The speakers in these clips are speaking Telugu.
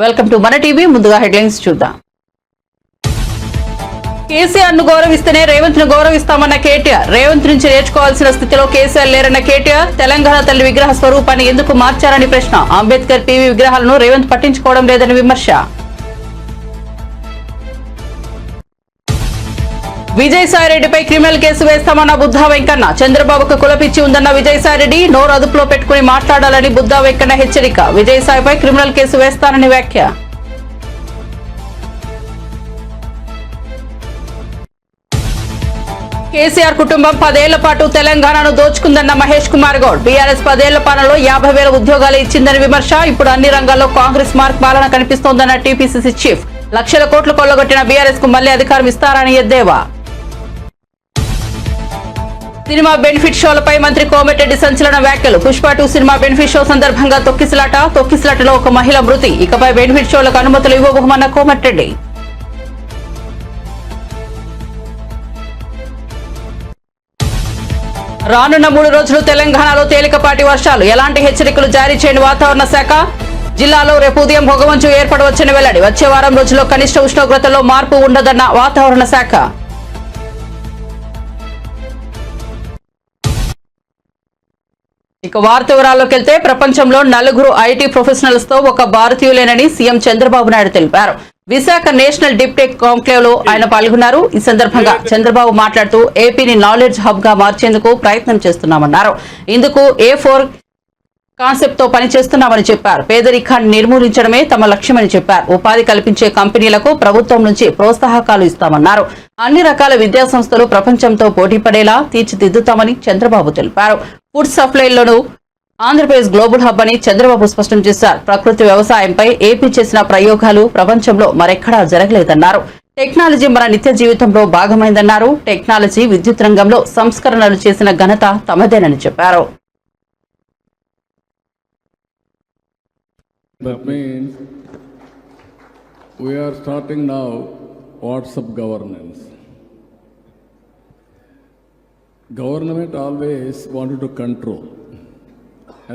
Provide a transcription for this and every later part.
వెల్కమ్ టు మన టీవీ. ముందుగా హెడ్లైన్స్ చూద్దాం. కేసీఆర్ ను గౌరవిస్తేనే రేవంత్ ను గౌరవిస్తామన్న కేటీఆర్. రేవంత్ నుంచి నేర్చుకోవాల్సిన స్థితిలో కేసీఆర్ లేరన్న కేటీఆర్. తెలంగాణ తల్లి విగ్రహ స్వరూపాన్ని ఎందుకు మార్చారని ప్రశ్న. అంబేద్కర్ పీవీ విగ్రహాలను రేవంత్ పట్టించుకోవడం లేదని విమర్శ. విజయసాయిరెడ్డిపై క్రిమినల్ కేసు వేస్తామన్న బుద్ధా వెంకన్న. చంద్రబాబుకు కులపిచ్చి ఉందన్న విజయసాయిరెడ్డి. నోరు అదుపులో పెట్టుకుని మాట్లాడాలని బుద్ధా వెంకన్న హెచ్చరిక. విజయసాయిపై క్రిమినల్ కేసు వేస్తానని వ్యాఖ్య. కేసీఆర్ కుటుంబం 10 ఏళ్ల పాటు తెలంగాణను దోచుకుందన్న మహేష్ కుమార్ గౌడ్. బీఆర్ఎస్ 10 ఏళ్ల పాలనలో 50,000 ఉద్యోగాలు ఇచ్చిందని విమర్శ. ఇప్పుడు అన్ని రంగాల్లో కాంగ్రెస్ మార్క్ పాలన కనిపిస్తోందన్న టీపీసీసీ చీఫ్. లక్షల కోట్లు కొల్లగొట్టిన బీఆర్ఎస్ కు మళ్లీ అధికారం ఇస్తారని ఎద్దేవా. సినిమా బెనిఫిట్ షోలపై మంత్రి కోమటిరెడ్డి సంచలన వ్యాఖ్యలు. పుష్ప 2 సినిమా బెనిఫిట్ షో సందర్భంగా తొక్కిసలాటలో ఒక మహిళ మృతి. ఇకపై బెనిఫిట్ షోలకు అనుమతులు ఇవ్వబోమన్న కోమటిరెడ్డి. రానున్న 3 రోజులు తెలంగాణలో తేలికపాటి వర్షాలు. ఎలాంటి హెచ్చరికలు జారీ చేయని వాతావరణ శాఖ. జిల్లాలో రేపు ఉదయం పొగమంచు ఏర్పడవచ్చని వెల్లడి. వచ్చే వారం రోజుల్లో కనిష్ట ఉష్ణోగ్రతలో మార్పు ఉండదన్న వాతావరణ శాఖ. ఇక వార్త వివరాల్లోకి వెళ్తే, ప్రపంచంలో 4 ఐటీ ప్రొఫెషనల్స్ తో ఒక భారతీయులేనని సీఎం చంద్రబాబు నాయుడు తెలిపారు. విశాఖ నేషనల్ డిప్టెక్ కాంక్లేవ్ లో ఆయన పాల్గొన్నారు. ఈ సందర్భంగా చంద్రబాబు మాట్లాడుతూ ఏపీని నాలెడ్జ్ హబ్ గా మార్చేందుకు ప్రయత్నం చేస్తున్నామన్నారు. ఇందుకు A4 కాన్సెప్ట్ తో పనిచేస్తున్నామని చెప్పారు. పేదరికాన్ని నిర్మూలించడమే తమ లక్ష్యమని చెప్పారు. ఉపాధి కల్పించే కంపెనీలకు ప్రభుత్వం నుంచి ప్రోత్సాహకాలు ఇస్తామన్నారు. అన్ని రకాల విద్యా సంస్థలు ప్రపంచంతో పోటీపడేలా తీర్చిదిద్దుతామని చంద్రబాబు తెలిపారు. ఫుడ్ సప్లైలోనూ ఆంధ్రప్రదేశ్ గ్లోబల్ హబ్ అని చంద్రబాబు స్పష్టం చేశారు. ప్రకృతి వ్యవసాయంపై ఏపీ చేసిన ప్రయోగాలు ప్రపంచంలో మరెక్కడా జరగలేదన్నారు. టెక్నాలజీ మన నిత్య జీవితంలో భాగమైందన్నారు. టెక్నాలజీ, విద్యుత్ రంగంలో సంస్కరణలు చేసిన ఘనత తమదేనని చెప్పారు. That means we are starting now WhatsApp governance. Government always wanted to control.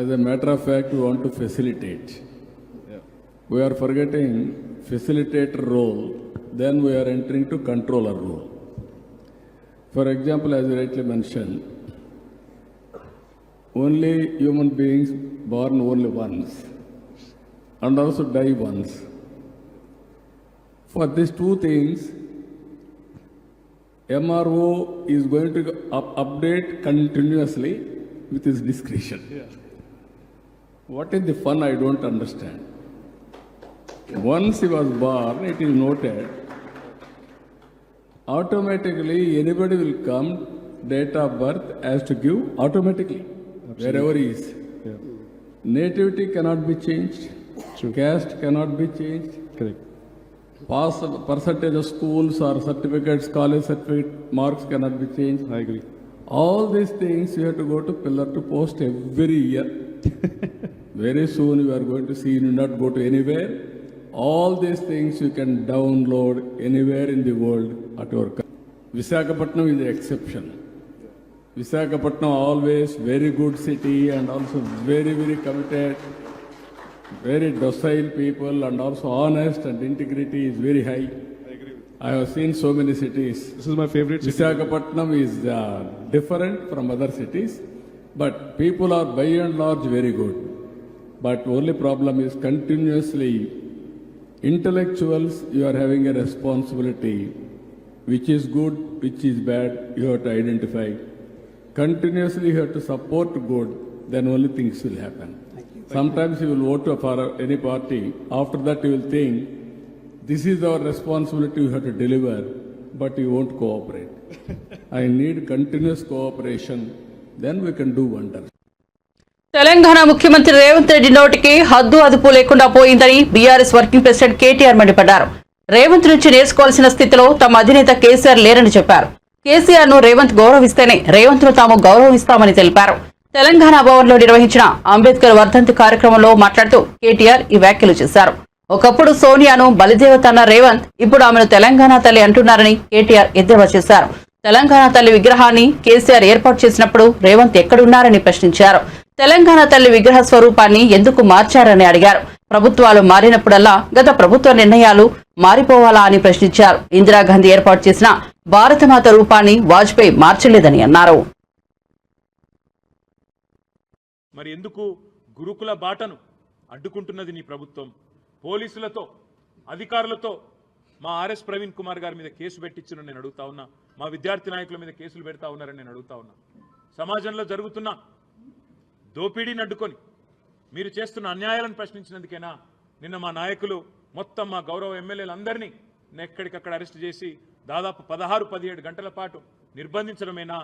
As a matter of fact, we want to facilitate. We are forgetting facilitator role, then we are entering to controller role. For example, as you rightly mentioned, only human beings born only once and also die once. For these two things, MRO is going to update continuously with his discretion. What is the fun? I don't understand. Once he was born, it is noted, automatically anybody will come, date of birth has to give automatically. Absolutely. Wherever he is. Yeah. Nativity cannot be changed. True. Caste cannot be changed. Correct. Pass percentage of schools or certificates, college certificate marks cannot be changed. I agree. All these things you have to go to pillar to post every year. Very soon you are going to see, you not go to anywhere. All these things you can download anywhere in the world at your country. Visakhapatnam is the exception. Visakhapatnam always very good city and also very, very committed. Very docile people and also honest and integrity is very high. I agree. I have seen so many cities. This is my favorite city. Visakhapatnam is different from other cities, but people are by and large very good. But only problem is continuously intellectuals, you are having a responsibility. Which is good, which is bad, you have to identify. Continuously you have to support good, then only things will happen. Sometimes you will vote for any party. After that you will think, this is our responsibility, you have to deliver, but you won't cooperate. I need continuous cooperation, then we can do wonders. Telangana ముఖ్యమంత్రి రేవంత్ రెడ్డి నోటికి హద్దు అదుపు లేకుండా పోయిందని బీఆర్ఎస్ వర్కింగ్ ప్రెసిడెంట్ కేటీఆర్ మండిపడ్డారు. రేవంత్ నుంచి నేర్చుకోవాల్సిన స్థితిలో తమ అధినేత కేసీఆర్ లేరని చెప్పారు. కేసీఆర్ ను రేవంత్ గౌరవిస్తేనే రేవంత్ ను తాము గౌరవిస్తామని తెలిపారు. తెలంగాణ భవన్లో నిర్వహించిన అంబేద్కర్ వర్ధంతి కార్యక్రమంలో మాట్లాడుతూ కేటీఆర్ ఈ వ్యాఖ్యలు చేశారు. ఒకప్పుడు సోనియాను బలిదేవత అన్న రేవంత్ ఇప్పుడు ఆమెను తెలంగాణ తల్లి అంటున్నారని కేటీఆర్ ఎద్దేవా చేశారు. తెలంగాణ తల్లి విగ్రహాన్ని కేసీఆర్ ఏర్పాటు చేసినప్పుడు రేవంత్ ఎక్కడున్నారని ప్రశ్నించారు. తెలంగాణ తల్లి విగ్రహ స్వరూపాన్ని ఎందుకు మార్చారని అడిగారు. ప్రభుత్వాలు మారినప్పుడల్లా గత ప్రభుత్వ నిర్ణయాలు మారిపోవాలా అని ప్రశ్నించారు. ఇందిరాగాంధీ ఏర్పాటు చేసిన భారతమాత రూపాన్ని వాజ్పేయి మార్చలేదని అన్నారు. మరి ఎందుకు గురుకుల బాటను అడ్డుకుంటున్నది నీ ప్రభుత్వం? పోలీసులతో అధికారులతో మా ఆర్ఎస్ ప్రవీణ్ కుమార్ గారి మీద కేసు పెట్టించిన నేను అడుగుతా ఉన్నా. మా విద్యార్థి నాయకుల మీద కేసులు పెడతా ఉన్నారని నేను అడుగుతా ఉన్నా. సమాజంలో జరుగుతున్న దోపిడీని అడ్డుకొని మీరు చేస్తున్న అన్యాయాలను ప్రశ్నించినందుకేనా నిన్న మా నాయకులు మొత్తం మా గౌరవ ఎమ్మెల్యేలందరినీ ఎక్కడికక్కడ అరెస్ట్ చేసి దాదాపు 16-17 గంటల పాటు నిర్బంధించడమేనా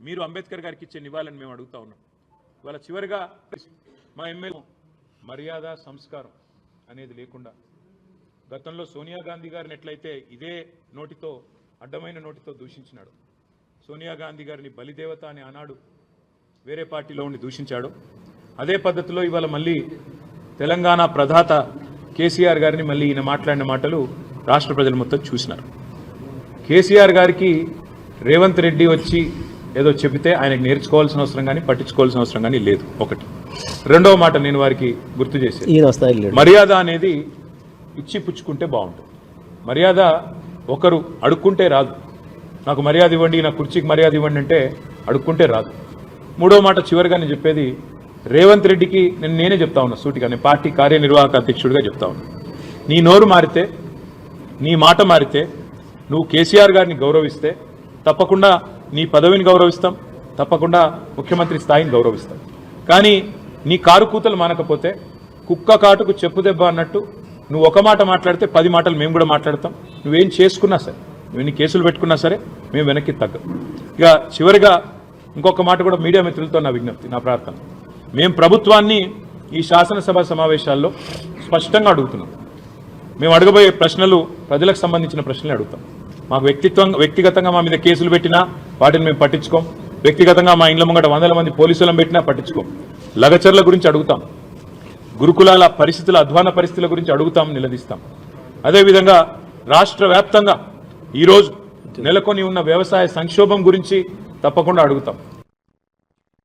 మీరు అంబేద్కర్ గారికి ఇచ్చే నివాళులని మేము అడుగుతా ఉన్నాం. ఇవాళ చివరిగా మా ఎమ్మెల్యే మర్యాద సంస్కారం అనేది లేకుండా గతంలో సోనియా గాంధీ గారిని ఎట్లయితే ఇదే నోటితో అడ్డమైన నోటితో దూషించినాడు, సోనియా గాంధీ గారిని బలిదేవత అని ఆనాడు వేరే పార్టీలో ఉండి దూషించాడు, అదే పద్ధతిలో ఇవాళ మళ్ళీ తెలంగాణ ప్రధాత కేసీఆర్ గారిని మళ్ళీ ఈయన మాట్లాడిన మాటలు రాష్ట్ర ప్రజలు మొత్తం చూసినారు. కేసీఆర్ గారికి రేవంత్ రెడ్డి వచ్చి ఏదో చెబితే ఆయనకు నేర్చుకోవాల్సిన అవసరం కానీ పట్టించుకోవాల్సిన అవసరం కానీ లేదు. ఒకటి. రెండవ మాట నేను వారికి గుర్తు చేసేది, మర్యాద అనేది ఇచ్చి పుచ్చుకుంటే బాగుంటుంది. మర్యాద ఒకరు అడుక్కుంటే రాదు. నాకు మర్యాద ఇవ్వండి, నా కుర్చీకి మర్యాద ఇవ్వండి అంటే అడుక్కుంటే రాదు. మూడో మాట చివరిగా నేను చెప్పేది, రేవంత్ రెడ్డికి నేనే చెప్తా ఉన్నా సూటిగా, నేను పార్టీ కార్యనిర్వాహక అధ్యక్షుడిగా చెప్తా ఉన్నా, నీ నోరు మారితే, నీ మాట మారితే, నువ్వు కేసీఆర్ గారిని గౌరవిస్తే తప్పకుండా నీ పదవిని గౌరవిస్తాం, తప్పకుండా ముఖ్యమంత్రి స్థాయిని గౌరవిస్తాం. కానీ నీ కారు కూతలు మానకపోతే కుక్క కాటుకు చెప్పు దెబ్బ అన్నట్టు నువ్వు ఒక మాట మాట్లాడితే 10 మాటలు మేము కూడా మాట్లాడతాం. నువ్వేం చేసుకున్నా సరే, నువ్వెన్ని కేసులు పెట్టుకున్నా సరే మేము వెనక్కి తగ్గం. ఇక చివరిగా ఇంకొక మాట కూడా మీడియా మిత్రులతో నా విజ్ఞప్తి, నా ప్రార్థన, మేము ప్రభుత్వాన్ని ఈ శాసనసభ సమావేశాల్లో స్పష్టంగా అడుగుతున్నాం. మేము అడగబోయే ప్రశ్నలు ప్రజలకు సంబంధించిన ప్రశ్నలే అడుగుతాం. మాకు వ్యక్తిగతంగా మా మీద కేసులు పెట్టినా వాటిని మేము పట్టించుకోం. వ్యక్తిగతంగా మా ఇండ్ల ముంగట 100 మంది పోలీసులను పెట్టినా పట్టించుకోం. లగచర్ల గురించి అడుగుతాం, గురుకులాల పరిస్థితుల అధ్వాన పరిస్థితుల గురించి అడుగుతాం, నిలదీస్తాం. అదేవిధంగా రాష్ట్ర వ్యాప్తంగా ఈరోజు నెలకొని ఉన్న వ్యవసాయ సంక్షోభం గురించి తప్పకుండా అడుగుతాం.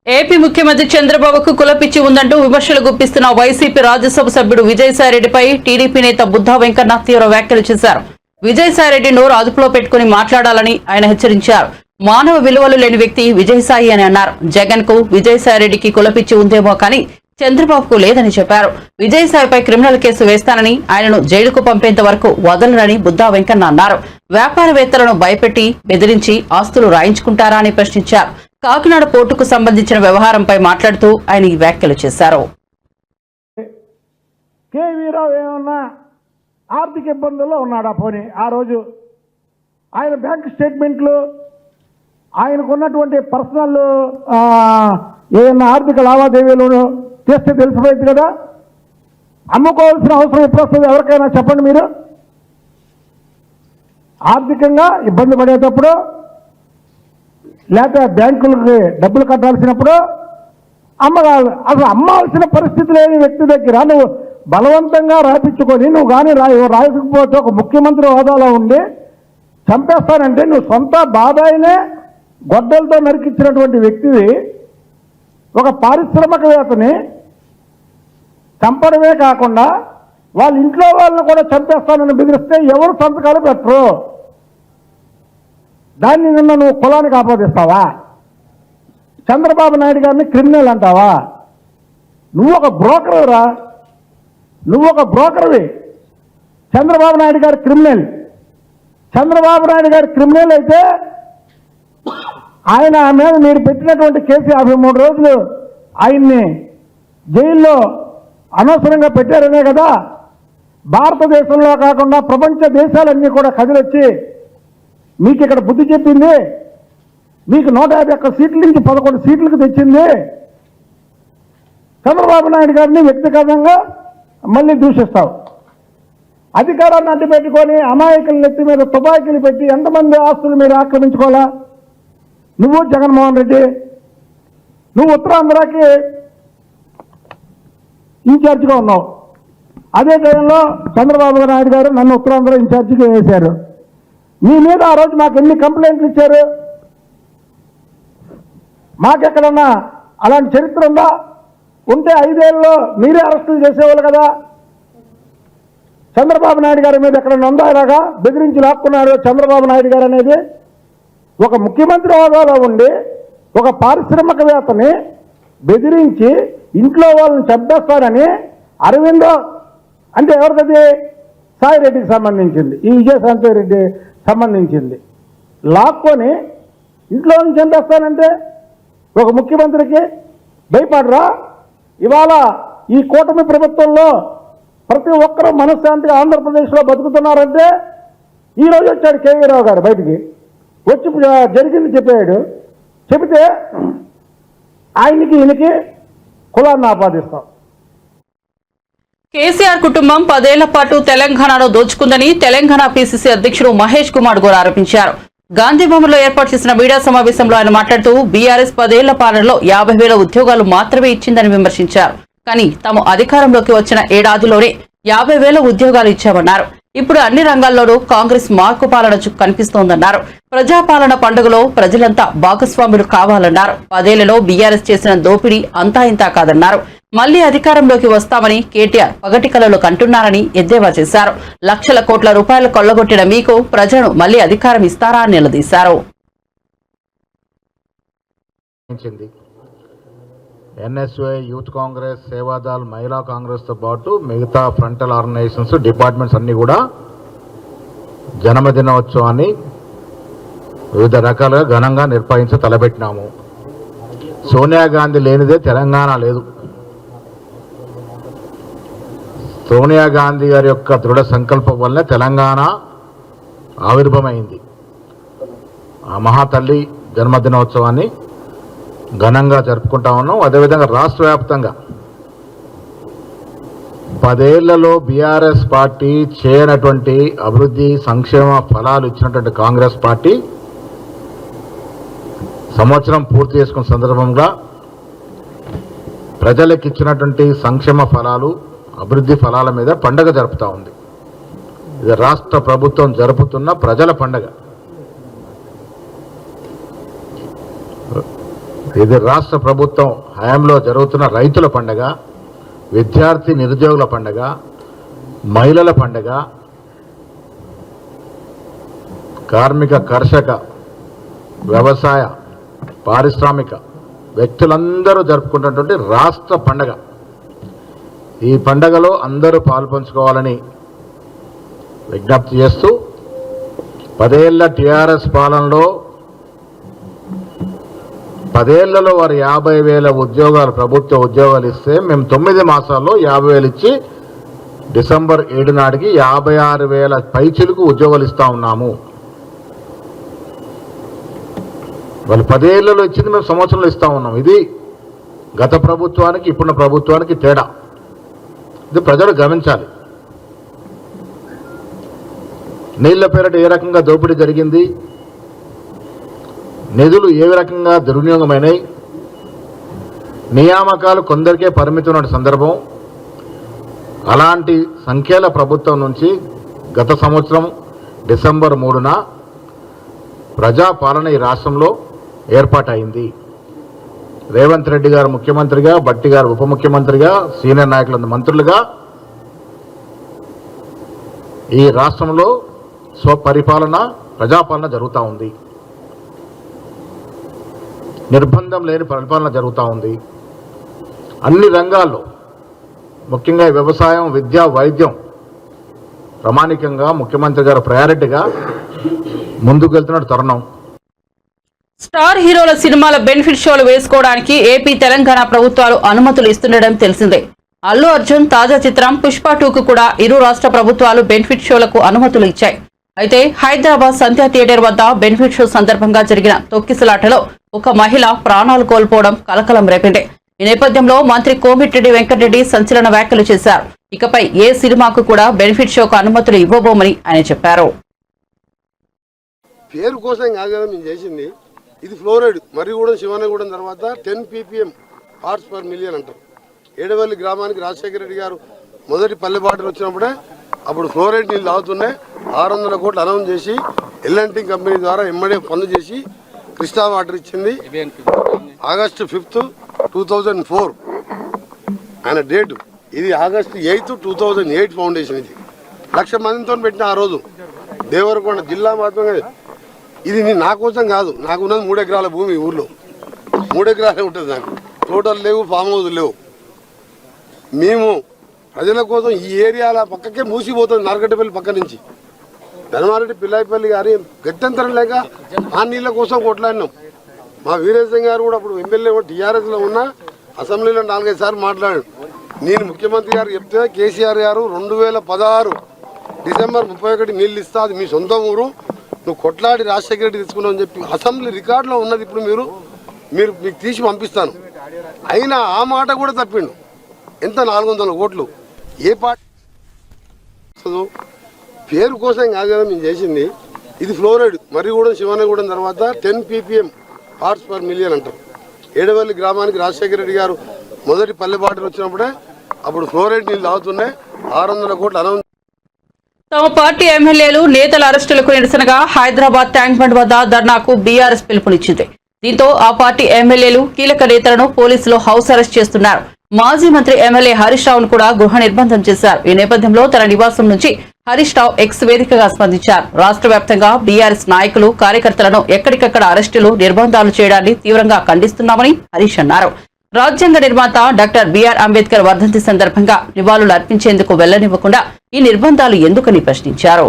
ఏపీ ముఖ్యమంత్రి చంద్రబాబుకు కులపిచ్చి ఉందంటూ విమర్శలు గుప్పిస్తున్న వైసీపీ రాజ్యసభ సభ్యుడు విజయసాయిరెడ్డిపై టీడీపీ నేత బుద్ధా వెంకన్న తీవ్ర వ్యాఖ్యలు చేశారు. విజయసాయిరెడ్డి నోరు అదుపులో పెట్టుకుని మాట్లాడాలని ఆయన హెచ్చరించారు. మానవ విలువలు లేని వ్యక్తి విజయసాయి అని అన్నారు. జగన్ కు విజయసాయిరెడ్డికి కులపిచ్చి ఉందేమో కానీ చంద్రబాబుకు లేదని చెప్పారు. విజయసాయిపై క్రిమినల్ కేసు వేస్తానని, ఆయనను జైలుకు పంపేంత వరకు వదలరని బుద్ధా వెంకన్న అన్నారు. వ్యాపారవేత్తలను భయపెట్టి బెదిరించి ఆస్తులు రాయించుకుంటారా అని ప్రశ్నించారు. కాకినాడ పోర్టుకు సంబంధించిన వ్యవహారంపై మాట్లాడుతూ ఆయన ఈ వ్యాఖ్యలు చేశారు. కేవీరావు ఏమన్నా ఆర్థిక ఇబ్బందుల్లో ఉన్నాడా? పోనీ ఆ రోజు ఆయన బ్యాంక్ స్టేట్మెంట్లు, ఆయనకున్నటువంటి పర్సనల్ ఏమన్నా ఆర్థిక లావాదేవీలు చేస్తే తెలిసిపోయింది కదా. అమ్ముకోవాల్సిన అవసరం ఎప్పుడు వస్తుంది ఎవరికైనా చెప్పండి మీరు. ఆర్థికంగా ఇబ్బంది పడేటప్పుడు, లేకపోతే బ్యాంకులకి డబ్బులు కట్టాల్సినప్పుడు అమ్మగారు, అసలు అమ్మాల్సిన పరిస్థితి లేని వ్యక్తి దగ్గర నువ్వు బలవంతంగా రాయించుకొని నువ్వు కానీ రాయకపోతే ఒక ముఖ్యమంత్రి హోదాలో ఉండి చంపేస్తానంటే నువ్వు సొంత బాబాయినే గొడ్డలతో నరికించినటువంటి వ్యక్తివి ఒక పారిశ్రామికవేత్తని చంపడమే కాకుండా వాళ్ళ ఇంట్లో వాళ్ళని కూడా చంపేస్తానని బెదిరిస్తే ఎవరు సంతకాలు పెట్టరు. దాన్ని నిన్న నువ్వు కులానికి ఆపాదిస్తావా? చంద్రబాబు నాయుడు గారిని క్రిమినల్ అంటావా? నువ్వు ఒక బ్రోకర్రా, నువ్వు ఒక బ్రోకర్వి. చంద్రబాబు నాయుడు గారు క్రిమినల్. చంద్రబాబు నాయుడు గారు క్రిమినల్ అయితే ఆయన మీద మీరు పెట్టినటువంటి కేసు 53 రోజులు ఆయన్ని జైల్లో అనవసరంగా పెట్టారనే కదా భారతదేశంలో కాకుండా ప్రపంచ దేశాలన్నీ కూడా కదిలొచ్చి మీకు ఇక్కడ బుద్ధి చెప్పింది. మీకు 151 సీట్ల నుంచి 11 సీట్లకు తెచ్చింది. చంద్రబాబు నాయుడు గారిని వ్యక్తిగతంగా మళ్ళీ దూషిస్తావు. అధికారాన్ని అడ్డు పెట్టుకొని అమాయకుల నెత్తి మీద తుపాకీలు పెట్టి ఎంతమంది ఆస్తులు మీరు ఆక్రమించుకోవాలా? నువ్వు జగన్మోహన్ రెడ్డి, నువ్వు ఉత్తరాంధ్రకి ఇన్ఛార్జిగా ఉన్నావు. అదే టైంలో చంద్రబాబు నాయుడు గారు నన్ను ఉత్తరాంధ్ర ఇన్ఛార్జిగా వేశారు. మీ మీద ఆ రోజు మాకు ఎన్ని కంప్లైంట్లు ఇచ్చారు? మాకెక్కడన్నా అలాంటి చరిత్ర ఉందా? ఉంటే 5 ఏళ్ళలో మీరే అరెస్టులు చేసేవాళ్ళు కదా. చంద్రబాబు నాయుడు గారి మీద ఎక్కడ నొందాయిలాగా బెదిరించి లాక్కున్నాడు చంద్రబాబు నాయుడు గారు అనేది. ఒక ముఖ్యమంత్రి హోదాలో ఉండి ఒక పారిశ్రామికవేత్తని బెదిరించి ఇంట్లో వాళ్ళని చంపేస్తారని అరవిందో అంటే ఎవరికది సాయిరెడ్డికి సంబంధించింది, ఈ విజయశాంతి రెడ్డి సంబంధించింది, లాక్కొని ఇంట్లో నుంచి చంపేస్తానంటే ఒక ముఖ్యమంత్రికి భయపడరా? ఇవాళ ఈ కూటమి ప్రభుత్వంలో ప్రతి ఒక్కరూ మనశ్శాంతిగా ఆంధ్రప్రదేశ్లో బతుకుతున్నారంటే ఈరోజు వచ్చాడు కేవీ రావు గారు బయటికి వచ్చి జరిగింది చెప్పాడు. చెబితే ఆయనకి ఈయనకి కులాన్ని ఆపాదిస్తాం. కేసీఆర్ కుటుంబం 10 ఏళ్ల పాటు తెలంగాణలో దోచుకుందని తెలంగాణ పీసీసీ అధ్యక్షుడు మహేష్ కుమార్ గౌడ్ ఆరోపించారు. గాంధీభవన్లో ఏర్పాటు చేసిన మీడియా సమావేశంలో ఆయన మాట్లాడుతూ బీఆర్ఎస్ 10 ఏళ్ల పాలనలో 50,000 ఉద్యోగాలు మాత్రమే ఇచ్చిందని విమర్శించారు. కానీ తాము అధికారంలోకి వచ్చిన ఏడాదిలోనే 50,000 ఉద్యోగాలు ఇచ్చామన్నారు. ఇప్పుడు అన్ని రంగాల్లోనూ కాంగ్రెస్ మార్కు పాలన కనిపిస్తోందన్నారు. ప్రజాపాలన పండుగలో ప్రజలంతా భాగస్వాములు కావాలన్నారు. 10 ఏళ్లలో బీఆర్ఎస్ చేసిన దోపిడీ అంతా ఇంతా కాదన్నారు. మళ్లీ అధికారంలోకి వస్తామని కేటీఆర్ పగటి కలలు కంటున్నారని ఎద్దేవా చేశారు. లక్షల కోట్ల రూపాయలు కొల్లగొట్టిన మీకు ప్రజలను మళ్లీ అధికారం ఇస్తారా అని నిలదీశారు. ఎన్ఎస్వై, యూత్ కాంగ్రెస్, సేవాదళ్, మహిళా కాంగ్రెస్తో పాటు మిగతా ఫ్రంటల్ ఆర్గనైజేషన్స్, డిపార్ట్మెంట్స్ అన్నీ కూడా జన్మదినోత్సవాన్ని వివిధ రకాలుగా ఘనంగా నిర్వహించి తలపెట్టినాము. సోనియా గాంధీ లేనిదే తెలంగాణ లేదు. సోనియా గాంధీ గారి యొక్క దృఢ సంకల్పం వల్లనే తెలంగాణ ఆవిర్భమైంది. ఆ మహాతల్లి జన్మదినోత్సవాన్ని ఘనంగా జరుపుకుంటా ఉన్నాం. అదేవిధంగా రాష్ట్ర వ్యాప్తంగా 10 ఏళ్లలో బీఆర్ఎస్ పార్టీ చేయనటువంటి అభివృద్ధి సంక్షేమ ఫలాలు ఇచ్చినటువంటి కాంగ్రెస్ పార్టీ సంవత్సరం పూర్తి చేసుకున్న సందర్భంగా ప్రజలకు ఇచ్చినటువంటి సంక్షేమ ఫలాలు, అభివృద్ధి ఫలాల మీద పండగ జరుపుతూ ఉంది. ఇది రాష్ట్ర ప్రభుత్వం జరుపుతున్న ప్రజల పండగ. ఇది రాష్ట్ర ప్రభుత్వం హయాంలో జరుగుతున్న రైతుల పండగ, విద్యార్థి నిరుద్యోగుల పండగ, మహిళల పండగ, కార్మిక, కర్షక, వ్యవసాయ, పారిశ్రామిక వ్యక్తులందరూ జరుపుకుంటున్నటువంటి రాష్ట్ర పండగ. ఈ పండగలో అందరూ పాల్పంచుకోవాలని విజ్ఞప్తి చేస్తూ 10 ఏళ్ల టీఆర్ఎస్ పాలనలో 10 ఏళ్లలో వారు 50,000 ఉద్యోగాలు, ప్రభుత్వ ఉద్యోగాలు ఇస్తే మేము 9 మాసాల్లో 50,000 ఇచ్చి డిసెంబర్ 7 నాటికి 56,000 పైచిలకు ఉద్యోగాలు ఇస్తా ఉన్నాము. వాళ్ళు 10 ఏళ్లలో ఇచ్చింది మేము సంవత్సరంలో ఇస్తా ఉన్నాం. ఇది గత ప్రభుత్వానికి ఇప్పుడున్న ప్రభుత్వానికి తేడా. ఇది ప్రజలు గమనించాలి. నీళ్ల పేరిట ఏ రకంగా దోపిడీ జరిగింది, నిధులు ఏ రకంగా దుర్వినియోగమైనాయి, నియామకాలు కొందరికే పరిమితమైన సందర్భం. అలాంటి సంఖ్యల ప్రభుత్వం నుంచి గత సంవత్సరం డిసెంబర్ 3న ప్రజాపాలన ఈ రాష్ట్రంలో ఏర్పాటైంది. రేవంత్ రెడ్డి గారు ముఖ్యమంత్రిగా, భట్టి గారు ఉప ముఖ్యమంత్రిగా, సీనియర్ నాయకులందరూ మంత్రులుగా ఈ రాష్ట్రంలో స్వపరిపాలన, ప్రజాపాలన జరుగుతూ ఉంది. నిర్బంధం లేని పరిపాలన జరుగుతూ ఉంది. అన్ని రంగాల్లో, ముఖ్యంగా వ్యవసాయం, విద్య, వైద్యం ప్రామాణికంగా ముఖ్యమంత్రి గారు ప్రయారిటీగా ముందుకు వెళ్తున్న తరుణం. స్టార్ హీరోల సినిమాల బెనిఫిట్ షోలు వేసుకోవడానికి ఏపీ, తెలంగాణ ప్రభుత్వాలు అనుమతులు ఇస్తుండడం తెలిసిందే. అల్లు అర్జున్ తాజా చిత్రం పుష్ప 2కు కూడా ఇరు రాష్ట్ర ప్రభుత్వాలు బెనిఫిట్ షోలకు అనుమతులు ఇచ్చాయి. అయితే హైదరాబాద్ సంధ్యా థియేటర్ వద్ద బెనిఫిట్ షో సందర్భంగా జరిగిన తొక్కిసలాటలో ఒక మహిళ ప్రాణాలు కోల్పోవడం కలకలం రేపింది. ఈ నేపథ్యంలో మంత్రి కోమిటిరెడ్డి వెంకటరెడ్డి సంచలన వ్యాఖ్యలు చేశారు. ఇకపై ఏ సినిమాకు కూడా బెనిఫిట్ షోకు అనుమతులు ఇవ్వబోమని ఆయన చెప్పారు. పేరు కోసం కాదు కదా మేము చేసింది. ఇది ఫ్లోరైడ్ మర్రిగూడెం, శివనగూడెం తర్వాత 10 ppm పార్ట్స్ పర్ మిలియన్ అంటారు. ఏడవల్లి గ్రామానికి రాజశేఖర రెడ్డి గారు మొదటి పల్లె బాటలు వచ్చినప్పుడే అప్పుడు ఫ్లోరైడ్ నీళ్ళు తాగుతున్నాయి. 600 కోట్లు అనౌన్స్ చేసి ఎల్ఎన్టీ కంపెనీ ద్వారా ఎమ్మడే పనులు చేసి కృష్ణా వాటర్ ఇచ్చింది. ఆగస్టు 5, 2004 ఆయన డేటు. ఇది ఆగస్టు 8, 2008 ఫౌండేషన్. ఇది 1,00,000 మందితో పెట్టిన ఆ రోజు దేవరకొండ జిల్లా మాత్రమే. ఇది నా కోసం కాదు, నాకున్నది 3 ఎకరాల భూమి ఊర్లో, 3 ఎకరాలే ఉంటుంది నాకు. టోటల్ లేవు, ఫామ్ హౌస్ లేవు. మేము ప్రజల కోసం ఈ ఏరియాల పక్కకే మూసిపోతుంది, నార్కట్టపల్లి పక్క నుంచి. ధర్మారెడ్డి పిల్లాయిపల్లి గారి గట్టంతరం లేక ఆ నీళ్ళ కోసం కొట్లాడినాం. మా వీరేశం గారు కూడా అప్పుడు ఎమ్మెల్యే టీఆర్ఎస్లో ఉన్న అసెంబ్లీలో 4-5 సార్లు మాట్లాడాడు. నేను ముఖ్యమంత్రి గారు చెప్తే కేసీఆర్ గారు 2016 డిసెంబర్ 31 నీళ్ళు ఇస్తా, అది మీ సొంత ఊరు, నువ్వు కొట్లాడి రాజశేఖర రెడ్డి తీసుకున్నావు అని చెప్పి అసెంబ్లీ రికార్డులో ఉన్నది. ఇప్పుడు మీరు మీకు తీసి పంపిస్తాను. అయినా ఆ మాట కూడా తప్పిండు. ఎంత 400 కోట్లు ఏ పార్టీ పేరు కోసం కాదు కదా మేము చేసింది. ఇది ఫ్లోరైడ్ మర్రిగూడెం శివనగూడెం తర్వాత 10 ppm పార్ట్స్ పర్ మిలియన్ అంటారు. ఏడవల్లి గ్రామానికి రాజశేఖర రెడ్డి గారు మొదటి పల్లెబాటలు వచ్చినప్పుడే అప్పుడు ఫ్లోరైడ్ నీళ్ళు తాగుతున్నాయి. 600 కోట్లు అనౌన్స్. తమ పార్టీ ఎమ్మెల్యేలు నేతల అరెస్టులకు నిరసనగా హైదరాబాద్ ట్యాంక్ బండ్ వద్ద ధర్నాకు బీఆర్ఎస్ పిలుపునిచ్చింది. దీంతో ఆ పార్టీ ఎమ్మెల్యేలు కీలక నేతలను పోలీసులు హౌస్ అరెస్ట్ చేస్తున్నారు. మాజీ మంత్రి ఎమ్మెల్యే హరీష్ రావును కూడా గృహ నిర్బంధం చేశారు. ఈ నేపథ్యంలో తన నివాసం నుంచి హరీష్ రావు ఎక్స్ వేదికగా స్పందించారు. రాష్ట్ర వ్యాప్తంగా బీఆర్ఎస్ నాయకులు, కార్యకర్తలను ఎక్కడికక్కడ అరెస్టులు, నిర్బంధాలు చేయడాన్ని తీవ్రంగా ఖండిస్తున్నామని హరీష్ అన్నారు. రాజ్యాంగ నిర్మాత డాక్టర్ బిఆర్ అంబేద్కర్ వర్ధంతి సందర్భంగా నివాళులు అర్పించేందుకు వెళ్లనివ్వకుండా ఈ నిర్బంధాలు ఎందుకని ప్రశ్నించారు.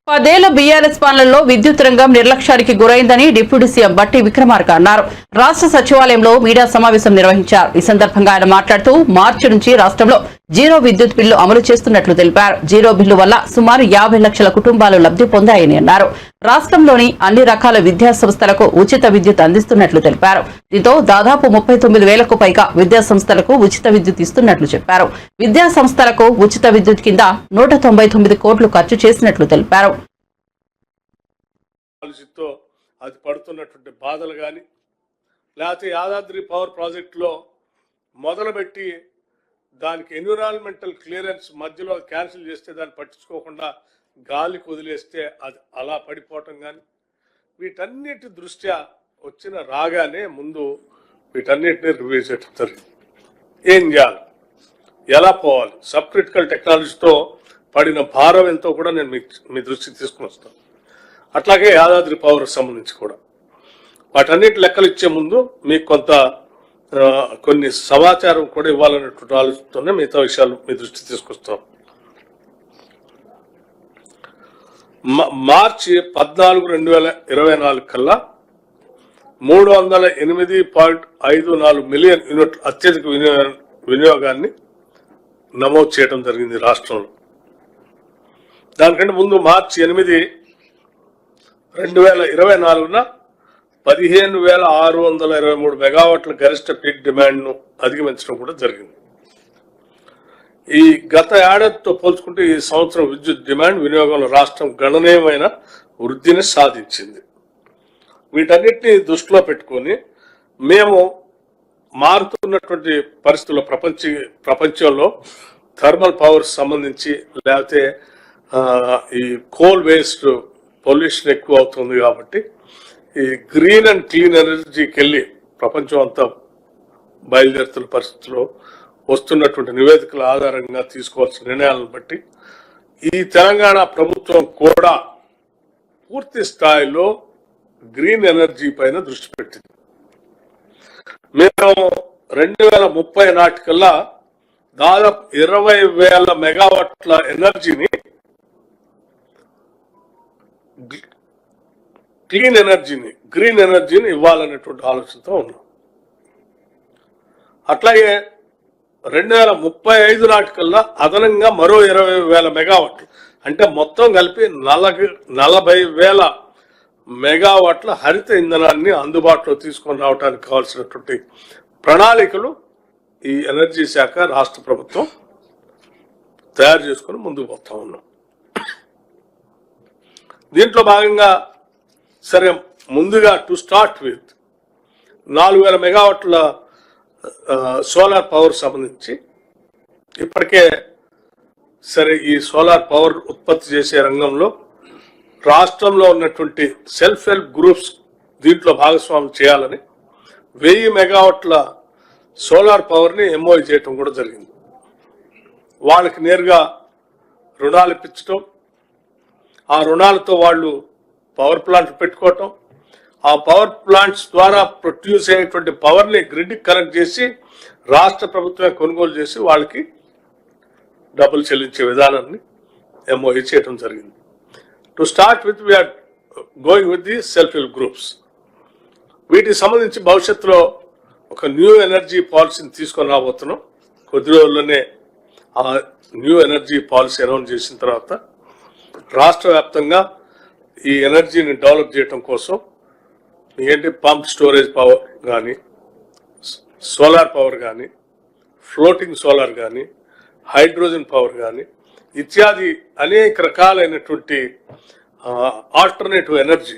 10 ఏళ్ల బీఆర్ఎస్ పాలనలో విద్యుత్ రంగం నిర్లక్ష్యానికి గురైందని డిప్యూటీ సీఎం బట్టి విక్రమార్క అన్నారు. రాష్ట్ర సచివాలయంలో మీడియా సమావేశం నిర్వహించారు. ఈ సందర్భంగా ఆయన మాట్లాడుతూ మార్చి నుంచి రాష్ట్రంలో జీరో విద్యుత్ బిల్లు అమలు చేస్తున్నట్లు తెలిపారు. జీరో బిల్లు వల్ల సుమారు 50 లక్షల కుటుంబాలు లబ్ధి పొందాయని అన్నారు. రాష్ట్రంలోని అన్ని రకాల విద్యా సంస్థలకు ఉచిత విద్యుత్ అందిస్తున్నట్లు తెలిపారు. దీంతో దాదాపు 39,000కు పైగా విద్యా సంస్థలకు ఉచిత విద్యుత్ ఇస్తున్నట్లు చెప్పారు. విద్యా సంస్థలకు ఉచిత విద్యుత్ కింద 199 కోట్లు ఖర్చు చేసినట్లు తెలిపారు. అది పడుతున్నటువంటి బాధలు కానీ, లేకపోతే యాదాద్రి పవర్ ప్రాజెక్టులో మొదలుపెట్టి దానికి ఎన్విరాన్మెంటల్ క్లియరెన్స్ మధ్యలో క్యాన్సిల్ చేస్తే దాన్ని పట్టించుకోకుండా గాలికి వదిలేస్తే అది అలా పడిపోవటం కానీ, వీటన్నిటి దృష్ట్యా వచ్చిన రాగానే ముందు వీటన్నిటిని రివ్యూ చేయడం జరిగింది. ఏం చేయాలి, ఎలా పోవాలి, సబ్ క్రిటికల్ టెక్నాలజీతో పడిన భారం ఎంతో కూడా నేను మీ దృష్టికి తీసుకుని వస్తాను. అట్లాగే యాదాద్రి పవర్కి సంబంధించి కూడా వాటన్నిటి లెక్కలు ఇచ్చే ముందు మీకు కొన్ని సమాచారం కూడా ఇవ్వాలనేటువంటి ఆలోచనతోనే మిగతా విషయాలు మీ దృష్టికి తీసుకొస్తాం. మార్చి 14, 2024 కల్లా 308.54 మిలియన్ యూనిట్లు అత్యధిక వినియోగాన్ని నమోదు చేయడం జరిగింది రాష్ట్రంలో. దానికంటే ముందు మార్చి 8, 2024న 15,623 మెగావాట్ల గరిష్ట పీక్ డిమాండ్ను అధిగమించడం కూడా జరిగింది. ఈ గత ఏడాదితో పోల్చుకుంటే ఈ సంవత్సరం విద్యుత్ డిమాండ్ వినియోగంలో రాష్ట్రం గణనీయమైన వృద్ధిని సాధించింది. వీటన్నిటిని దృష్టిలో పెట్టుకొని మేము మారుతున్నటువంటి పరిస్థితుల్లో ప్రపంచంలో థర్మల్ పవర్ సంబంధించి లేకపోతే ఈ కోల్ వేస్ట్ పొల్యూషన్ ఎక్కువ అవుతుంది కాబట్టి ఈ గ్రీన్ అండ్ క్లీన్ ఎనర్జీకి వెళ్ళి ప్రపంచం అంతా బయలుదేరుతున్న పరిస్థితుల్లో వస్తున్నటువంటి నివేదికల ఆధారంగా తీసుకోవాల్సిన నిర్ణయాలను బట్టి ఈ తెలంగాణ ప్రభుత్వం కూడా పూర్తి స్థాయిలో గ్రీన్ ఎనర్జీ పైన దృష్టి పెట్టింది. మేము 2030 నాటికల్లా దాదాపు 20,000 మెగావాట్ల ఎనర్జీని గ్రీన్ ఎనర్జీని ఇవ్వాలనేటువంటి ఆలోచనతో ఉన్నాం. అట్లాగే 2035 నాటికల్లా అదనంగా మరో 20,000 మెగావాట్లు, అంటే మొత్తం కలిపి 40,000 మెగావాట్ల హరిత ఇంధనాన్ని అందుబాటులో తీసుకొని రావడానికి కావాల్సినటువంటి ప్రణాళికలు ఈ ఎనర్జీ శాఖ రాష్ట్ర ప్రభుత్వం తయారు చేసుకుని ముందుకు పోతా ఉన్నాం. దీంట్లో భాగంగా సరే ముందుగా టు స్టార్ట్ విత్ 4,000 మెగావాట్ల సోలార్ పవర్ సంబంధించి ఇప్పటికే సరే ఈ సోలార్ పవర్ ఉత్పత్తి చేసే రంగంలో రాష్ట్రంలో ఉన్నటువంటి సెల్ఫ్ హెల్ప్ గ్రూప్స్ దీంట్లో భాగస్వామ్యం చేయాలని 1000 మెగావాట్ల సోలార్ పవర్ని ఎంఓయూ చేయటం కూడా జరిగింది. వాళ్ళకి నేరుగా రుణాలు ఇప్పించడం, ఆ రుణాలతో వాళ్ళు పవర్ ప్లాంట్లు పెట్టుకోవటం, ఆ పవర్ ప్లాంట్స్ ద్వారా ప్రొడ్యూస్ అయ్యేటువంటి పవర్ని గ్రిడ్కి కనెక్ట్ చేసి రాష్ట్ర ప్రభుత్వమే కొనుగోలు చేసి వాళ్ళకి డబ్బులు చెల్లించే విధానాన్ని ఎంఓఈ చేయడం జరిగింది. To start with we're going with the self help groups. వీటికి సంబంధించి భవిష్యత్తులో ఒక న్యూ ఎనర్జీ పాలసీని తీసుకొని రాబోతున్నాం. కొద్ది రోజుల్లోనే ఆ న్యూ ఎనర్జీ పాలసీ అనౌన్స్ చేసిన తర్వాత రాష్ట్ర వ్యాప్తంగా ఈ ఎనర్జీని డెవలప్ చేయడం కోసం ఏంటి పంప్ స్టోరేజ్ పవర్ కానీ, సోలార్ పవర్ కానీ, ఫ్లోటింగ్ సోలార్ కానీ, హైడ్రోజన్ పవర్ కానీ ఇత్యాది అనేక రకాలైనటువంటి ఆల్టర్నేటివ్ ఎనర్జీ,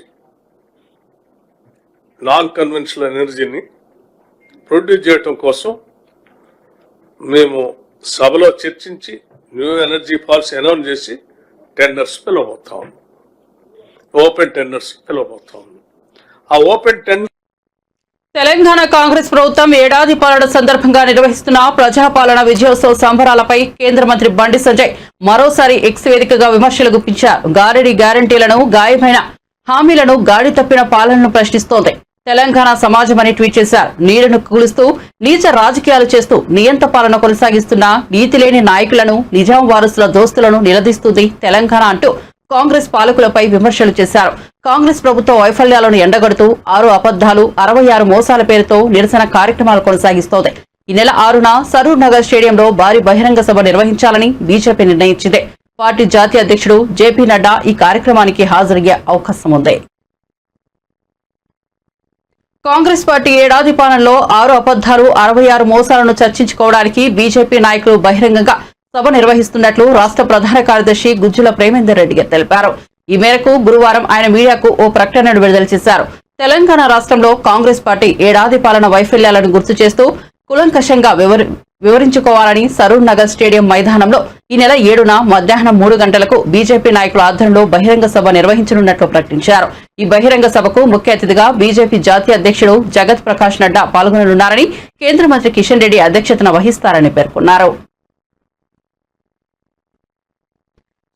నాన్ కన్వెన్షనల్ ఎనర్జీని ప్రొడ్యూస్ చేయటం కోసం మేము సభలో చర్చించి న్యూ ఎనర్జీ పాలసీ అనౌన్స్ చేసి టెండర్స్ పిలవబోతా ఉన్నాం. ఓపెన్ టెండర్స్ పిలవబోతా ఉన్నాం. ఆ ఓపెన్ టెండర్ తెలంగాణ కాంగ్రెస్ ప్రభుత్వం ఏడాది పాలన సందర్భంగా నిర్వహిస్తున్న ప్రజాపాలన విజయోత్సవ సంబరాలపై కేంద్ర మంత్రి బండి సంజయ్ మరోసారి ఎక్స్ వేదికగా విమర్శలు గుప్పించారు. గారడీ గ్యారంటీలను, గాయమైన హామీలను, గాడి తప్పిన పాలనను ప్రశ్నిస్తోంది తెలంగాణ సమాజమని ట్వీట్ చేశారు. నీళ్లను కూలుస్తూ నీచ రాజకీయాలు చేస్తూ నియంత పాలన కొనసాగిస్తున్న నీతిలేని నాయకులను, నిజాం వారసుల దోస్తులను నిలదీస్తుంది తెలంగాణ అంటూ కాంగ్రెస్ పాలకులపై విమర్శలు చేశారు. కాంగ్రెస్ ప్రభుత్వ వైఫల్యాలను ఎండగడుతూ 6 అబద్దాలు 66 మోసాల పేరుతో నిరసన కార్యక్రమాలు కొనసాగిస్తోంది. ఈ నెల 6న సరూర్ నగర్ స్టేడియంలో భారీ బహిరంగ సభ నిర్వహించాలని బీజేపీ నిర్ణయించింది. పార్టీ జాతీయ అధ్యక్షుడు జేపీ నడ్డా ఈ కార్యక్రమానికి హాజరయ్యే అవకాశం ఉంది. కాంగ్రెస్ పార్టీ ఏడాది పాలనలో 6 అబద్దాలు 66 మోసాలను చర్చించుకోవడానికి బీజేపీ నాయకులు బహిరంగంగా సభ నిర్వహిస్తున్నట్లు రాష్ట్ర ప్రధాన కార్యదర్శి గుజ్జుల ప్రేమేందర్ రెడ్డి తెలిపారు. ఈ మేరకు గురువారం ఆయన మీడియాకు ఓ ప్రకటనను విడుదల చేశారు. తెలంగాణ రాష్ట్రంలో కాంగ్రెస్ పార్టీ ఏడాది పాలన వైఫల్యాలను గుర్తు చేస్తూ కులంకషంగా వివరించుకోవాలని సరూర్ నగర్ స్టేడియం మైదానంలో ఈ నెల 7న మధ్యాహ్నం 3 గంటలకు బీజేపీ నాయకుల ఆధ్వర్యంలో బహిరంగ సభ నిర్వహించనున్నట్లు ప్రకటించారు. ఈ బహిరంగ సభకు ముఖ్య అతిథిగా బీజేపీ జాతీయ అధ్యక్షుడు జగత్ ప్రకాష్ నడ్డా పాల్గొననున్నారని, కేంద్ర మంత్రి కిషన్ రెడ్డి అధ్యక్షతన వహిస్తారని పేర్కొన్నారు.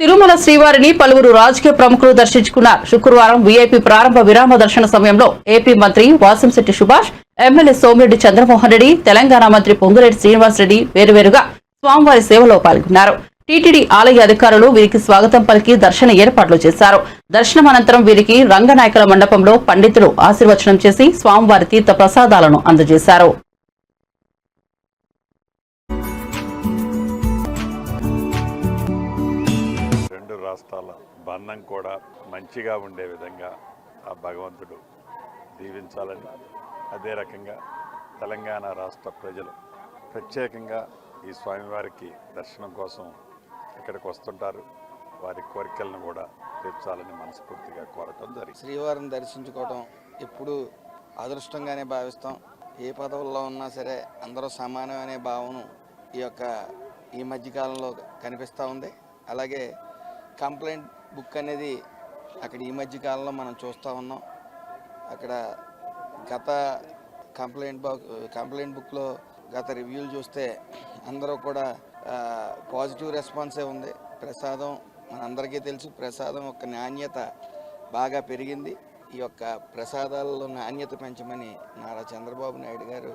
తిరుమల శ్రీవారిని పలువురు రాజకీయ ప్రముఖులు దర్శించుకున్నారు. శుక్రవారం వీఐపీ ప్రారంభ విరామ దర్శన సమయంలో ఏపీ మంత్రి వాసంశెట్టి సుభాష్, ఎమ్మెల్యే సోమిరెడ్డి చంద్రమోహన్ రెడ్డి, తెలంగాణ మంత్రి పొంగులేటి శ్రీనివాసరెడ్డి వేరువేరుగా స్వామివారి సేవలో పాల్గొన్నారు. టీటీడీ ఆలయ అధికారులు వీరికి స్వాగతం పలికి దర్శన ఏర్పాట్లు చేశారు. దర్శనం అనంతరం వీరికి రంగనాయకుల మండపంలో పండితులు ఆశీర్వచనం చేసి స్వామివారి తీర్థ ప్రసాదాలను అందజేశారు. రాష్ట్రాల బంధం కూడా మంచిగా ఉండే విధంగా ఆ భగవంతుడు దీవించాలని, అదే రకంగా తెలంగాణ రాష్ట్ర ప్రజలు ప్రత్యేకంగా ఈ స్వామివారికి దర్శనం కోసం ఇక్కడికి వస్తుంటారు. వారి కోరికలను కూడా తీర్చాలని మనస్ఫూర్తిగా కోరటం జరిగింది. శ్రీవారిని దర్శించుకోవడం ఎప్పుడు అదృష్టంగానే భావిస్తాం. ఏ పదవుల్లో ఉన్నా సరే అందరూ సమానం అనే భావన ఈ మధ్యకాలంలో కనిపిస్తూ ఉంది. అలాగే కంప్లైంట్ బుక్ అనేది అక్కడ ఈ మధ్య కాలంలో మనం చూస్తూ ఉన్నాం. అక్కడ గత కంప్లైంట్ బుక్లో గత రివ్యూలు చూస్తే అందరూ కూడా పాజిటివ్ రెస్పాన్సే ఉంది. ప్రసాదం మనందరికీ తెలుసు, ప్రసాదం యొక్క నాణ్యత బాగా పెరిగింది. ఈ యొక్క ప్రసాదాలలో నాణ్యత పెంచమని నారా చంద్రబాబు నాయుడు గారు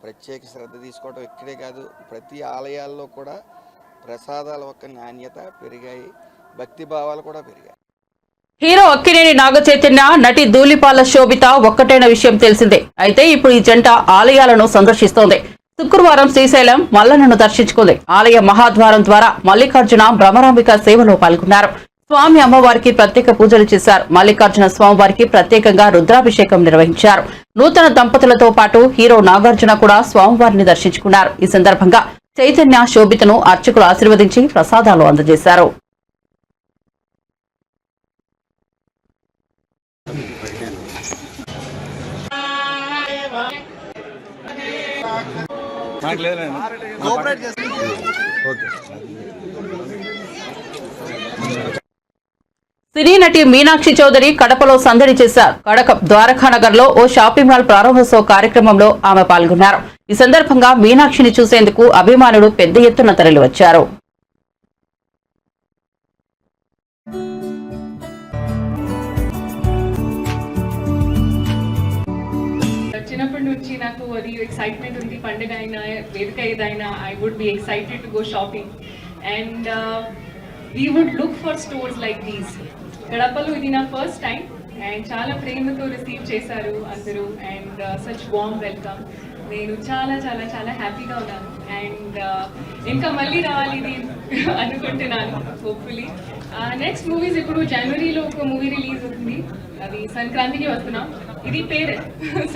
ప్రత్యేక శ్రద్ధ తీసుకోవడం ఇక్కడే కాదు, ప్రతి ఆలయాల్లో కూడా ప్రసాదాల యొక్క నాణ్యత పెరిగాయి, భక్తి భావాలు కూడా పెరిగాయి. హీరో అక్కినేని నాగ చైతన్య, నటి ధూళిపాల శోభిత ఒక్కటైన విషయం తెలిసిందే. అయితే ఇప్పుడు ఈ జంట ఆలయాలను సందర్శిస్తోంది. శుక్రవారం శ్రీశైలం మల్లన్నను దర్శించుకుంది. ఆలయ మహాద్వారం ద్వారా మల్లికార్జున భ్రమరాంబిక సేవలో పాల్గొన్నారు. స్వామి అమ్మవారికి ప్రత్యేక పూజలు చేశారు. మల్లికార్జున స్వామివారికి ప్రత్యేకంగా రుద్రాభిషేకం నిర్వహించారు. నూతన దంపతులతో పాటు హీరో నాగార్జున కూడా స్వామివారిని దర్శించుకున్నారు. ఈ సందర్భంగా చైతన్య, శోభితను అర్చకులు ఆశీర్వదించి ప్రసాదాలు అందజేశారు. సినీ నటి మీనాక్షి చౌదరి కడపలో సందడి చేశారు. ద్వారకానగర్ లో ఓ షాపింగ్ మాల్ ప్రారంభోత్సవ కార్యక్రమంలో ఆమె పాల్గొన్నారు. ఈ సందర్భంగా మీనాక్షిని చూసేందుకు అభిమానులు పెద్ద ఎత్తున తరలివచ్చారు. ఎక్సైట్మెంట్ ఉంది. పండుగ అయినా వేడుక ఏదైనా I would be excited to go shopping and we would look for stores like these. గడపలో ఇది నా ఫస్ట్ టైం అండ్ చాలా ప్రేమతో రిసీవ్ చేశారు అందరూ అండ్ సచ్ వార్మ్ వెల్కమ్. నేను చాలా చాలా చాలా హ్యాపీగా ఉన్నాను అండ్ ఇంకా మళ్ళీ రావాలి ఇది అనుకుంటున్నాను హోప్ఫుల్లీ. నెక్స్ట్ మూవీస్ ఇప్పుడు జనవరిలో ఒక మూవీ రిలీజ్ అవుతుంది, అది సంక్రాంతికి వస్తున్నాం. ఇది పేరు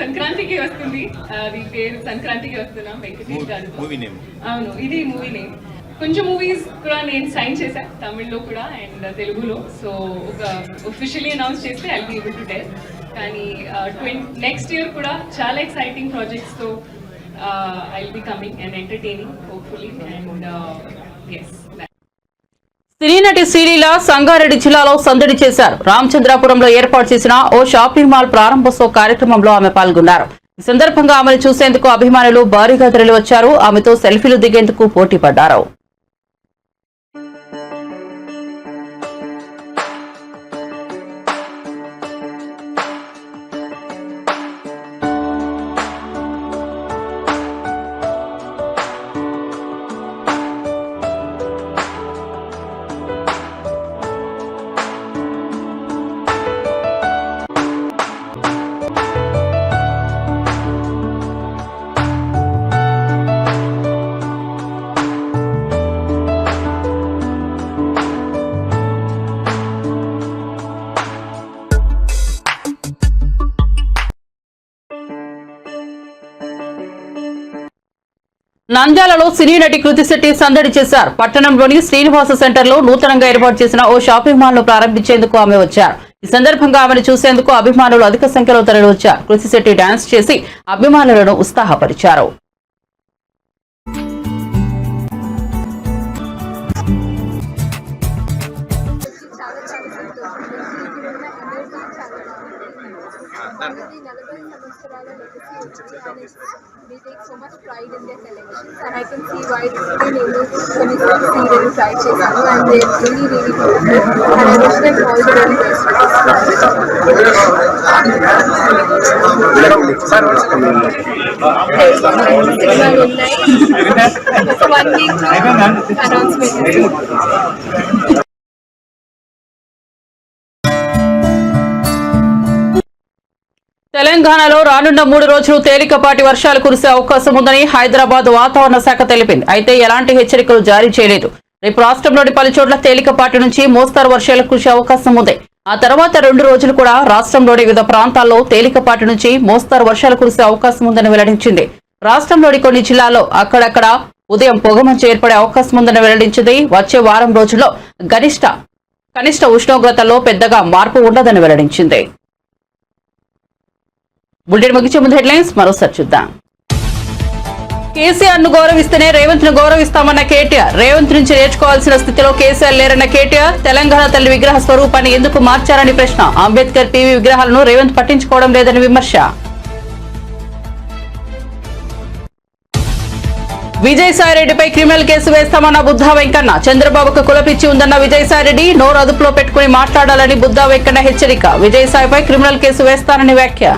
సంక్రాంతికి వస్తుంది, అది పేరు సంక్రాంతికి వస్తున్నాం. వెంకటేష్ గారు అవును, ఇది మూవీ నేమ్. కొంచెం మూవీస్ కూడా నేను సైన్ చేశాను తమిళ్లో కూడా అండ్ తెలుగులో. సో ఒక ఒఫిషియలీ అనౌన్స్ చేస్తే I be able to tell. కానీ నెక్స్ట్ ఇయర్ కూడా చాలా ఎక్సైటింగ్ ప్రాజెక్ట్స్తో I will be coming and entertaining hopefully and ఎస్. సినీ నటి శ్రీలీల సంగారెడ్డి జిల్లాలో సందడి చేశారు. రామచంద్రాపురంలో ఏర్పాటు చేసిన ఓ షాపింగ్ మాల్ ప్రారంభోత్సవ కార్యక్రమంలో ఆమె పాల్గొన్నారు. ఈ సందర్భంగా ఆమెను చూసేందుకు అభిమానులు భారీగా తరలివచ్చారు. ఆమెతో సెల్ఫీలు దిగేందుకు పోటీ పడ్డారు. నంద్యాలలో సినీ నటి కృతి శెట్టి సందడి చేశారు. పట్టణంలోని శ్రీనివాస సెంటర్ లో నూతనంగా ఏర్పాటు చేసిన ఓ షాపింగ్ మాల్ ను ప్రారంభించేందుకు ఆమె వచ్చారు. ఈ సందర్భంగా ఆమెను చూసేందుకు అభిమానులు అధిక సంఖ్యలో తరలివచ్చారు. కృతి శెట్టి డాన్స్ చేసి అభిమానులను ఉత్సాహపరిచారు. They take so much pride in their collections and I can see why they've been able to see really try chesanu and they're really good and I wish them all the very best for this. So 1 week announcement. తెలంగాణలో రానున్న 3 రోజులు తేలికపాటి వర్షాలు కురిసే అవకాశం ఉందని హైదరాబాద్ వాతావరణ శాఖ తెలిపింది. అయితే ఎలాంటి హెచ్చరికలు జారీ చేయలేదు. రేపు రాష్ట్రంలోని పలు చోట్ల తేలికపాటి నుంచి మోస్తరు వర్షాలు కురిసే అవకాశం ఉంది. ఆ తర్వాత 2 రోజులు కూడా రాష్ట్రంలోని వివిధ ప్రాంతాల్లో తేలికపాటి నుంచి మోస్తరు వర్షాలు కురిసే అవకాశం ఉందని వెల్లడించింది. రాష్ట్రంలోని కొన్ని జిల్లాల్లో అక్కడక్కడ ఉదయం పొగమంచు ఏర్పడే అవకాశం ఉందని వెల్లడించింది. వచ్చే వారం రోజుల్లో కనిష్ట ఉష్ణోగ్రతల్లో పెద్దగా మార్పు ఉండదని వెల్లడించింది. బులెటిన్ ముగించే ముందు హెడ్లైన్స్ మరోసారి చూద్దాం. కేసీఆర్ ను గౌరవిస్తేనే రేవంత్ ను గౌరవిస్తామన్న కేటీఆర్. రేవంత్ నుంచి నేర్చుకోవాల్సిన స్థితిలో కేసీఆర్ లేరన్న కేటీఆర్. తెలంగాణ తల్లి విగ్రహ స్వరూపాన్ని ఎందుకు మార్చారని ప్రశ్న. అంబేద్కర్ పీవీ విగ్రహాలను రేవంత్ పట్టించుకోవడం లేదని విమర్శ. విజయసాయిరెడ్డిపై క్రిమినల్ కేసు వేస్తామన్న బుద్ధా వెంకన్న. చంద్రబాబుకు కులపిచ్చి ఉందన్న విజయసాయిరెడ్డి. నోరు అదుపులో పెట్టుకుని మాట్లాడాలని బుద్ధా వెంకన్న హెచ్చరిక. విజయసాయిపై క్రిమినల్ కేసు వేస్తానని వ్యాఖ్య.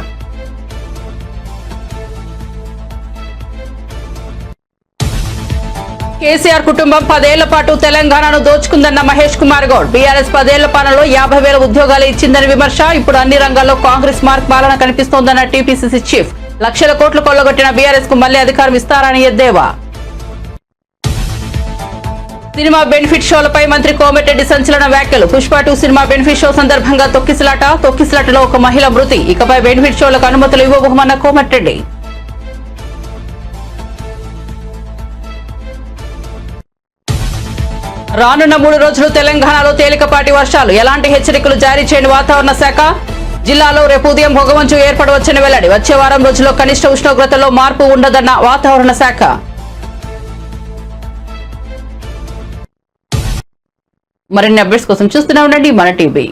కేసీఆర్ కుటుంబం 10 ఏళ్ల పాటు తెలంగాణను దోచుకుందన్న మహేష్ కుమార్ గౌడ్. బీఆర్ఎస్ 10 ఏళ్ల పాలనలో 50,000 ఉద్యోగాలు ఇచ్చిందని విమర్శ. ఇప్పుడు అన్ని రంగాల్లో కాంగ్రెస్ మార్క్ పాలన కనిపిస్తోందన్న టీపీసీసీ చీఫ్. లక్షల కోట్లు కొల్లగొట్టిన బీఆర్ఎస్ కు మళ్లీ అధికారం ఇస్తారని ఎద్దేవా. సినిమా బెనిఫిట్ షోలపై మంత్రి కోమటిరెడ్డి సంచలన వ్యాఖ్యలు. పుష్ప 2 సినిమా బెనిఫిట్ షో సందర్భంగా తొక్కిసలాటలో ఒక మహిళ మృతి. ఇకపై బెనిఫిట్ షోలకు అనుమతులు ఇవ్వబోమన్న కోమటిరెడ్డి. రానున్న 3 రోజులు తెలంగాణలో తేలికపాటి వర్షాలు. ఎలాంటి హెచ్చరికలు జారీ చేయని వాతావరణ శాఖ. జిల్లాలో రేపు ఉదయం పొగమంచు ఏర్పడవచ్చని వెల్లడి. వచ్చే వారం రోజుల్లో కనిష్ట ఉష్ణోగ్రతలో మార్పు ఉండదన్న వాతావరణ శాఖ. మరిన్ని అప్డేట్స్ కోసం చూస్తూనే ఉండండి మన టీవీ.